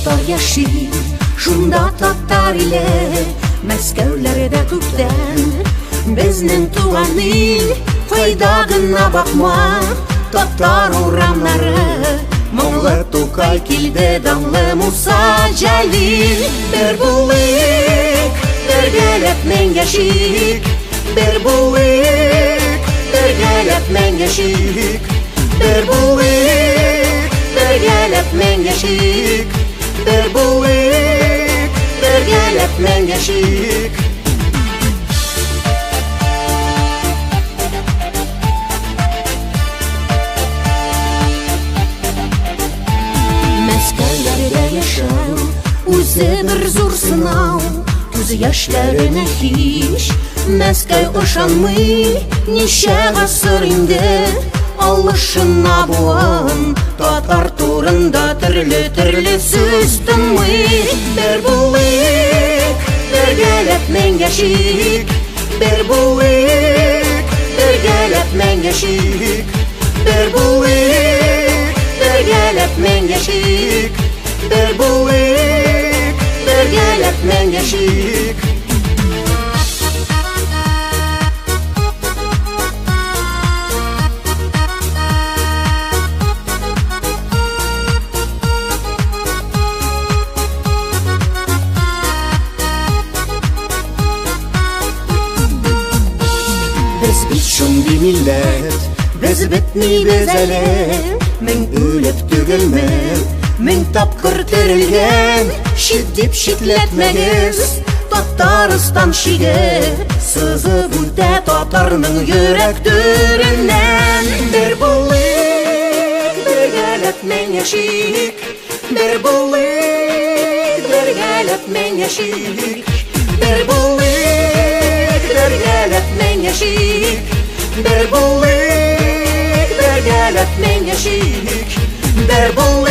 Татар яши, шунда татар иле, Мәскәүләрдә күптән. Безнең туган ил, файдагына бакма, татар урамнары. Моңлы Тукай килде, данлы Муса Җәлил. Бер булыйк, бергәләп мең яшик, бер булыйк, бергәләп мең яшик, бер булыйк, бергәләп мең яшик, бер булыйк, бергәләп мең яшик. Мәскәүләрдә яшәү үзе бер зур сынау, күз яшьләренә һич Мәскәү ышанмый. Ничә гасыр инде алышына буын, татар турында төрле сүз тыңлый. Бер булыйк, бергәләп мең яшик, бер булыйк, бергәләп мең яшик, бер булыйк, бергәләп мең яшик, бер булыйк, бергәләп мең яшик. Без бит шундый милләт, без бетмибез әле. Мең үлеп түгелме, мең тапкыр терелгән. Чит дип читләтмәгез, Татарстан шиге, сызып үтә татарның йөрәк түреннән. Бер булыйк, бергәләп мең яшик, бер булыйк, бергәләп мең яшик, бер булыйк, бергәләп мең яшик, бер булыйк, бергәләп мең яшик, бер булыйк.